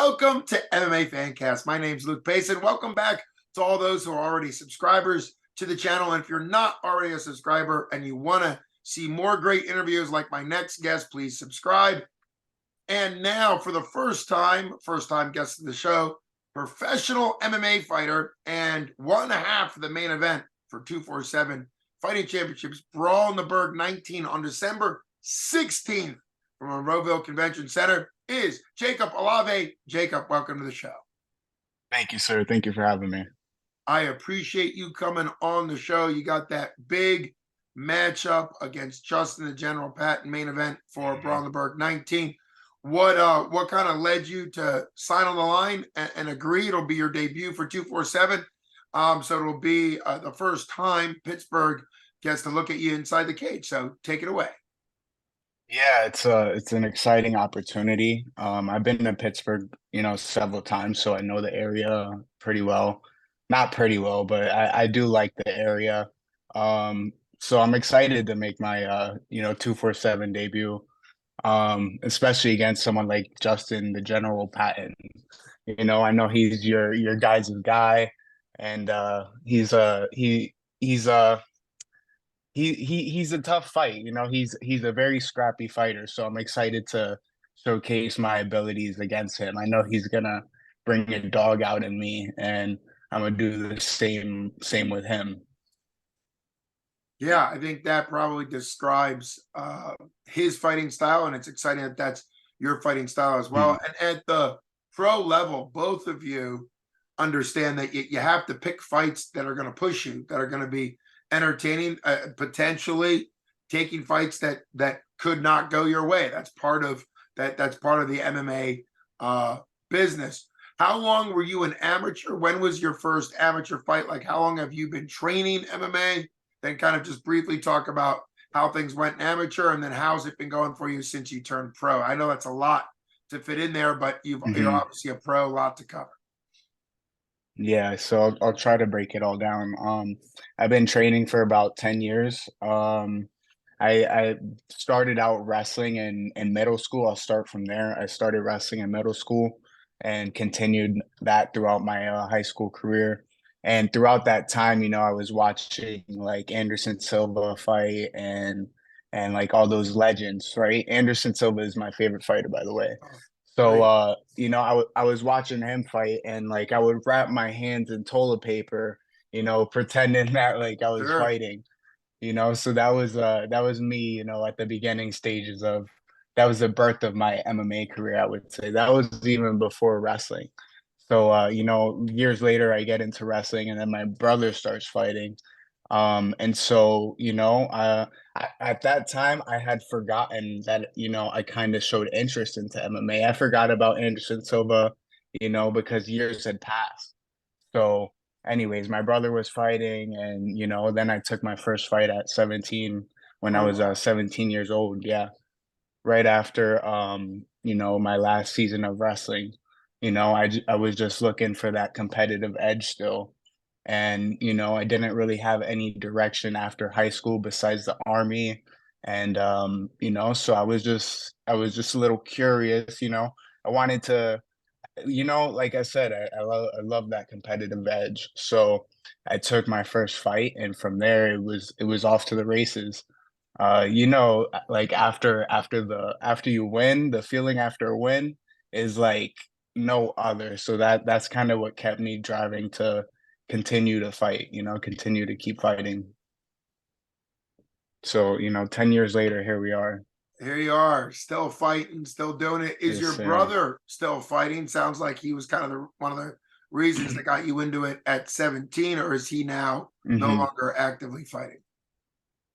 Welcome to MMA Fancast. My name's Luke Payson. Welcome back to all those who are already subscribers to the channel. And if you're not already a subscriber and you want to see more great interviews like my next guest, please subscribe. And now, for the first time guest of the show, professional MMA fighter and one half of the main event for 247 Fighting Championships Brawl in the Burgh 19 on December 16th from Monroeville Convention Center is Jacob Olave. Jacob, welcome to the show. Thank you, sir. Thank you for having me. I appreciate you coming on the show. You got that big matchup against Justin the General Patton main event for Brawl in the Burgh 19. What kind of led you to sign on the line and agree? It'll be your debut for 247. So it'll be the first time Pittsburgh gets to look at you inside the cage. So take it away. Yeah, it's an exciting opportunity. I've been to Pittsburgh, several times, so I know the area pretty well. Not pretty well, but I do like the area. So I'm excited to make my 247 debut. Especially against someone like Justin, the General Patton. I know he's your guys' guy, and he's a tough fight. He's a very scrappy fighter, so I'm excited to showcase my abilities against him. I know he's gonna bring a dog out in me, and I'm gonna do the same with him. Yeah, I think that probably describes his fighting style, and it's exciting that that's your fighting style as well. Mhm. And at the pro level, both of you understand that you have to pick fights that are going to push you, that are going to be entertaining, potentially taking fights that could not go your way. That's part of that's part of the MMA business. How long were you an amateur? When was your first amateur fight? Like, how long have you been training MMA? Then kind of just briefly talk about how things went in amateur, and then how's it been going for you since you turned pro? I know that's a lot to fit in there, but you're obviously a pro, a lot to cover. Yeah, so I'll try to break it all down. I've been training for about 10 years. I started out wrestling in middle school. I'll start from there. I started wrestling in middle school and continued that throughout my high school career. And throughout that time, I was watching like Anderson Silva fight and like all those legends, right? Anderson Silva is my favorite fighter, by the way. Oh, So, great. I was watching him fight, and like I would wrap my hands in toilet paper, pretending that like I was Sure. fighting, So that was me, at the beginning stages of that was the birth of my MMA career, I would say. That was even before wrestling. So, years later, I get into wrestling, and then my brother starts fighting. And so, at that time, I had forgotten that, I kind of showed interest into MMA. I forgot about Anderson Silva, because years had passed. So, anyways, my brother was fighting, and, then I took my first fight at 17 when I Oh, was wow. 17 years old. Yeah. Right after, my last season of wrestling. I was just looking for that competitive edge still. And, I didn't really have any direction after high school besides the army. And, so I was just a little curious, I wanted to, like I said, I love that competitive edge. So I took my first fight, and from there it was off to the races. Like after you win, the feeling after a win is like no other. So that's kind of what kept me driving to continue to fight, continue to keep fighting. So, 10 years later, here we are. Here you are, still fighting, still doing it. Is Yes, your sir. brother still fighting? Sounds like he was kind of one of the reasons that got you into it at 17, or is he now no Hmm. longer actively fighting?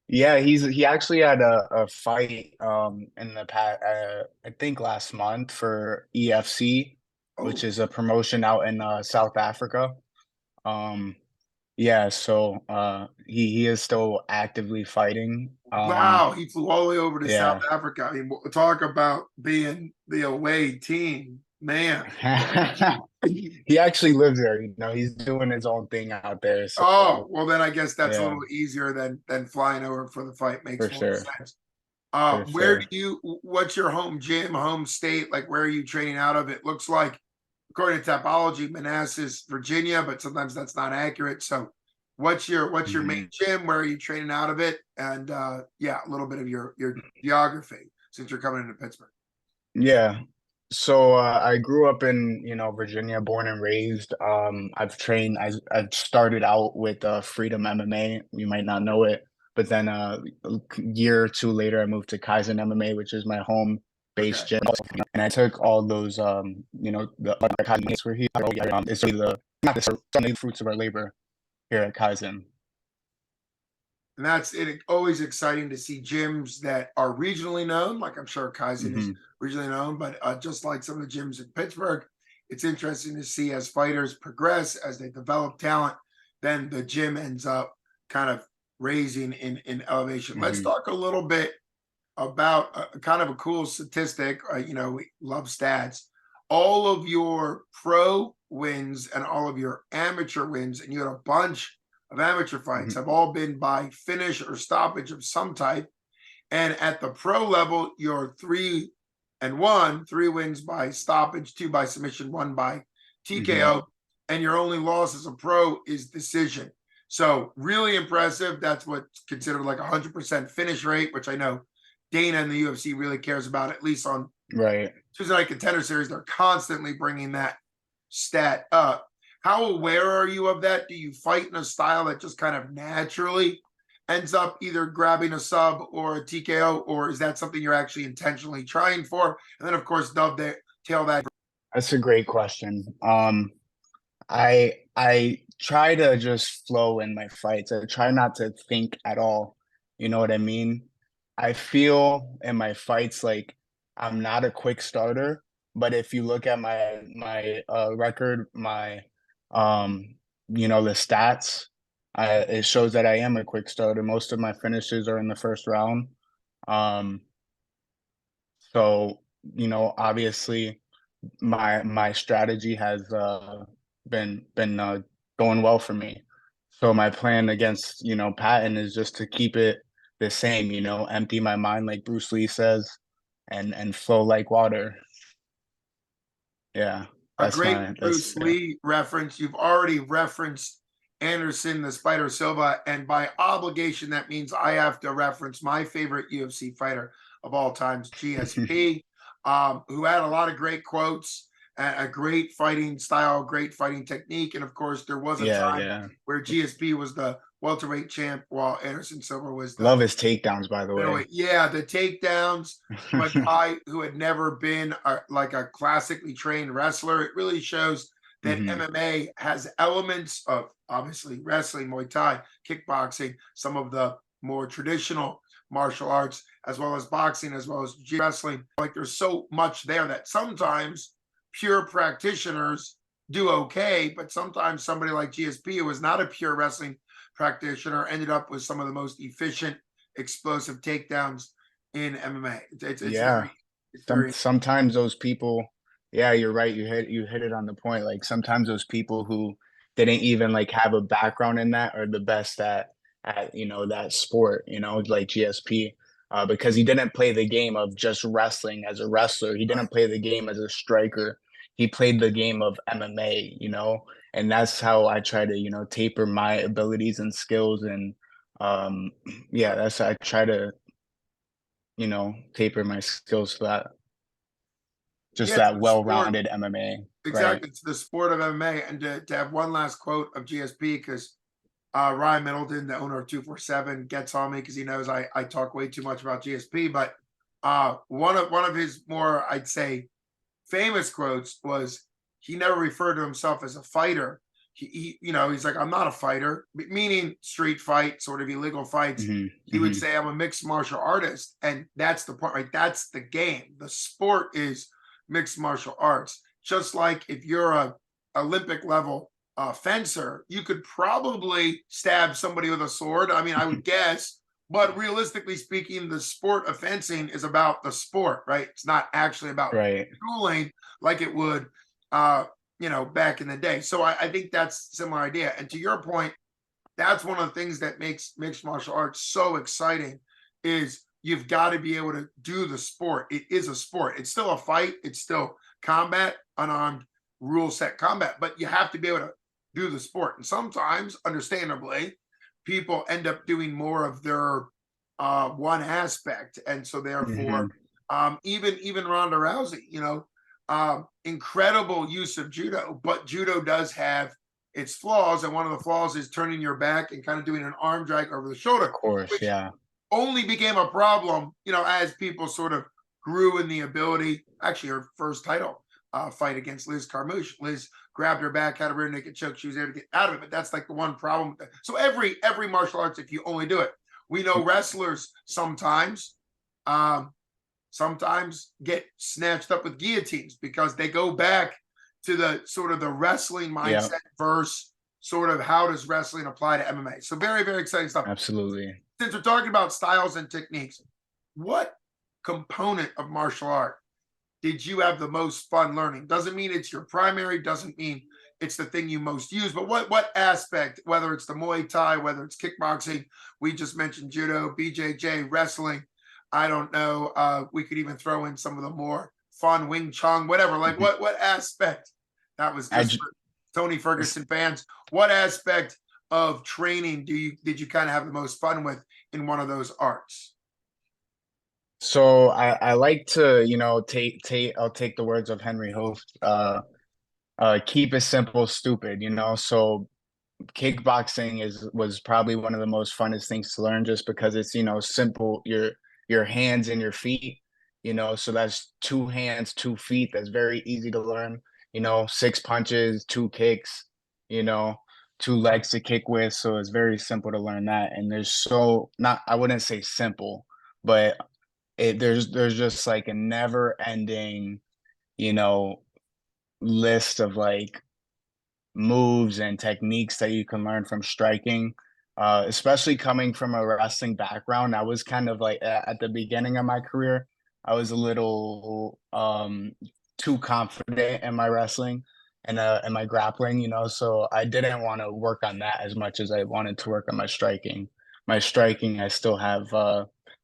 Yeah, he actually had a fight in the past I think last month for EFC, which Oh, is a promotion out in South Africa. Um yeah, so he is still actively fighting. wow. He flew all the way over to South Yeah. Africa. I mean, talk about being the away team, man. He actually lives there, he's doing his own thing out there. Oh, So well, then I guess that's a yeah, little easier than flying over for the fight. Makes for more sure. sense. For Where do sure. you, what's your home gym, home state? Like, where are you training out of? It looks like according to Tapology, Manassas, Virginia, but sometimes that's not accurate. So what's your main gym? Where are you training out of it? And yeah, a little bit of your geography since you're coming into Pittsburgh. Yeah. So I grew up in, Virginia, born and raised. I've started out with Freedom MMA. You might not know it, but then a year or two later, I moved to Kaizen MMA, which is my home base Okay. gym. And I took all those, the other Kaizen were here. It's really not the some of the fruits of our labor here at Kaizen. And that's it. Always exciting to see gyms that are regionally known. Like I'm sure Kaizen is Hmm. regionally known, but just like some of the gyms in Pittsburgh, it's interesting to see as fighters progress, as they develop talent, then the gym ends up kind of raising in elevation. Let's Hmm. talk a little bit about kind of a cool statistic. We love stats. All of your pro wins and all of your amateur wins, and you had a bunch of amateur fights, Hmm. have all been by finish or stoppage of some type. And at the pro level, you're 3-1, 3 wins by stoppage, 2 by submission, 1 by Hmm. TKO, and your only loss as a pro is decision. So really impressive. That's what's considered like 100% finish rate, which I know Dana and the UFC really cares about, at least on Right. Tuesday Night Contender Series. They're constantly bringing that stat up. How aware are you of that? Do you fight in a style that just kind of naturally ends up either grabbing a sub or a TKO, or is that something you're actually intentionally trying for? And then, of course, dovetail that. That's a great question. I try to just flow in my fights. I try not to think at all. You know what I mean? I feel in my fights like I'm not a quick starter, but if you look at my record, the stats, it shows that I am a quick starter. Most of my finishes are in the first round. Um, so obviously my strategy has been going well for me. So my plan against Patton is just to keep it the same. Empty my mind like Bruce Lee says, and flow like water. Yeah, A great that's Bruce Lee reference. You've already referenced Anderson, the Spider Silva, and by obligation, that means I have to reference my favorite UFC fighter of all times, GSP, who had a lot of great quotes, a great fighting style, great fighting technique, and of course, there was a yeah, time yeah. where GSP was the welterweight champ, while Anderson Silva was the Love his takedowns, by the way. middleweight. Yeah, the takedowns from a guy who had never been like a classically trained wrestler. It really shows that Hmm. MMA has elements of obviously wrestling, Muay Thai, kickboxing, some of the more traditional martial arts, as well as boxing, as well as wrestling. Like there's so much there that sometimes pure practitioners do okay, but sometimes somebody like GSP, who was not a pure wrestling practitioner, ended up with some of the most efficient explosive takedowns in MMA. It's Yeah. very very Sometimes those people, yeah, you're right. You hit it on the point. Like sometimes those people who didn't even like have a background in that are the best at that sport, like GSP. Because he didn't play the game of just wrestling as a wrestler. He right. didn't play the game as a striker. He played the game of MMA, and that's how I try to, taper my abilities and skills. And yeah, I try to, taper my skills for that. Just Yeah, it's that the sport. well-rounded MMA, right? Exactly. It's the sport of MMA. And to have one last quote of GSP, because Ryan Middleton, the owner of 247, gets on me because he knows I talk way too much about GSP. But one of his more, I'd say, famous quotes was he never referred to himself as a fighter. He's like, I'm not a fighter, meaning street fight, sort of illegal fights. Hmm. He would Hmm. say, I'm a mixed martial artist. And that's the point, right? That's the game. The sport is mixed martial arts. Just like if you're a Olympic level fencer, you could probably stab somebody with a sword. I mean, I would guess, but realistically speaking, the sport of fencing is about the sport, right? It's not actually about Right. schooling like it would, back in the day. So I think that's a similar idea. And to your point, that's one of the things that makes mixed martial arts so exciting is you've got to be able to do the sport. It is a sport. It's still a fight. It's still combat, unarmed rule set combat, but you have to be able to do the sport. And sometimes, understandably, people end up doing more of their one aspect, and so therefore, Mhm. even Ronda Rousey, incredible use of judo, but judo does have its flaws, and one of the flaws is turning your back and kind of doing an arm drag over the Of shoulder, course, which yeah. only became a problem, as people sort of grew in the ability. Actually, her first title fight against Liz Carmouche, Liz grabbed her back, had a rear naked choke. She was able to get out of it, but that's like the one problem. So every martial arts, if you only do it, we know wrestlers sometimes get snatched up with guillotines because they go back to the sort of the wrestling Yeah, mindset versus sort of how does wrestling apply to MMA. So very, very exciting stuff. absolutely. Since we're talking about styles and techniques, what component of martial art did you have the most fun learning? Doesn't mean it's your primary, doesn't mean it's the thing you most use, but what aspect, whether it's the Muay Thai, whether it's kickboxing, we just mentioned judo, BJJ, wrestling, I don't know, we could even throw in some of the more fun Wing Chun, whatever, like Mhm. what aspect, that was I just j- for Tony Ferguson fans, what aspect of training did you kind of have the most fun with in one of those arts? so I like to, take I'll take the words of Henry Hooft, keep it simple, stupid, So kickboxing was probably one of the most funnest things to learn just because it's, simple, your hands and your feet, so that's two hands, 2 feet. That's very easy to learn, 6 punches, 2 kicks, you know, 2 legs to kick with. So it's very simple to learn that. And there's so not, I wouldn't say simple, but there's just like a never ending, you know, list of like moves and techniques that you can learn from striking. Especially coming from a wrestling background, I was kind of like at the beginning of my career, I was a little too confident in my wrestling and my grappling, so I didn't want to work on that as much as I wanted to work on my striking. My striking, I still have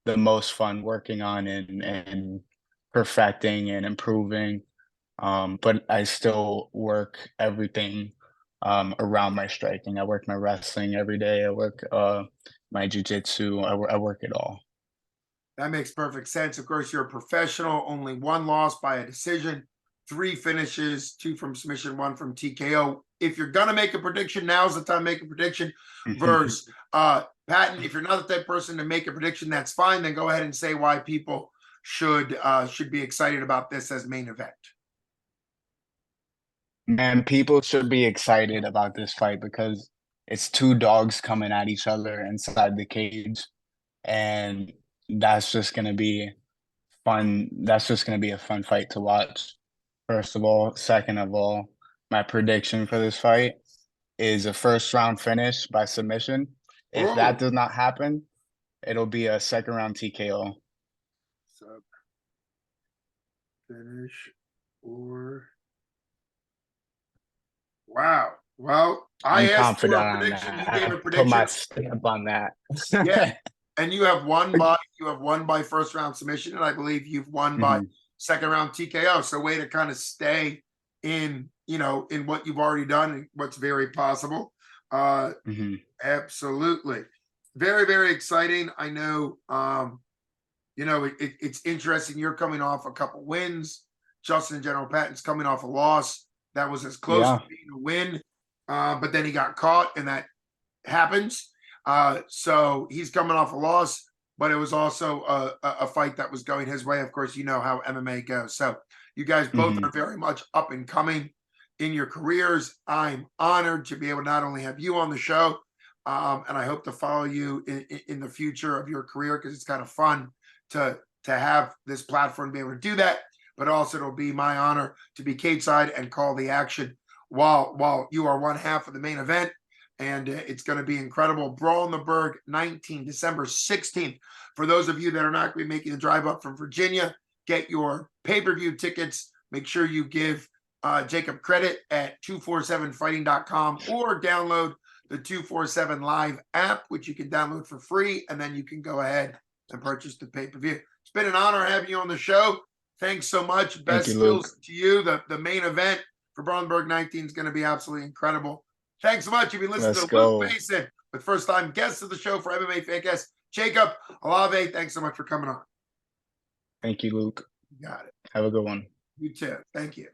the most fun working on and perfecting and improving. But I still work everything around my striking. I work my wrestling every day. I work my jujitsu. I work it all. That makes perfect sense. Of course, you're a professional, only one loss by a decision, three finishes, two from submission, one from TKO. If you're gonna make a prediction, now's the time to make a prediction. Versus Patton, if you're not the type of person to make a prediction, that's fine. Then go ahead and say why people should be excited about this as main event. Man, people should be excited about this fight because it's two dogs coming at each other inside the cage, and that's just gonna be fun. That's just gonna be a fun fight to watch. First of all, second of all, my prediction for this fight is a first round finish by submission. If that Oh, does not happen, it'll be a second round TKO. sub finish or wow. Well, I I'm asked for confident a on prediction. that. You gave I a put prediction. my stamp on that. Yeah, and you have won by first round submission, and I believe you've won by Mhm, second round TKO. So way to kind of stay in, in what you've already done and what's very possible. Uh mhm. Absolutely. Very, very exciting. I know it's interesting. You're coming off a couple wins. Justin and General Patton's coming off a loss that was as close to Yeah. being a win. But then he got caught, and that happens. So he's coming off a loss, but it was also a fight that was going his way. Of course, you know how MMA goes. So you guys both are Mhm. very much up and coming in your careers. I'm honored to be able to not only have you on the show, and I hope to follow you in the future of your career because it's kind of fun to have this platform to be able to do that. But also, it'll be my honor to be cage side and call the action while you are one half of the main event, and it's going to be incredible. Brawl in the Burgh, 19 December 16th. For those of you that are not going to be making the drive up from Virginia, get your pay-per-view tickets. Make sure you give Jacob credit at 247fighting.com or download the 247 Live app, which you can download for free, and then you can go ahead and purchase the pay-per-view. It's been an honor having you on the show. Thanks so much. Thank Best you, Luke. skills to you. The main event for Burgh 19 is going to be absolutely incredible. Thanks so much. You've been listening Let's to go. Luke Mason with first-time guest of the show for MMA Fan Guest, Jacob Olave. Thanks so much for coming on. Thank you, Luke. You got it. Have a good one. You too. Thank you.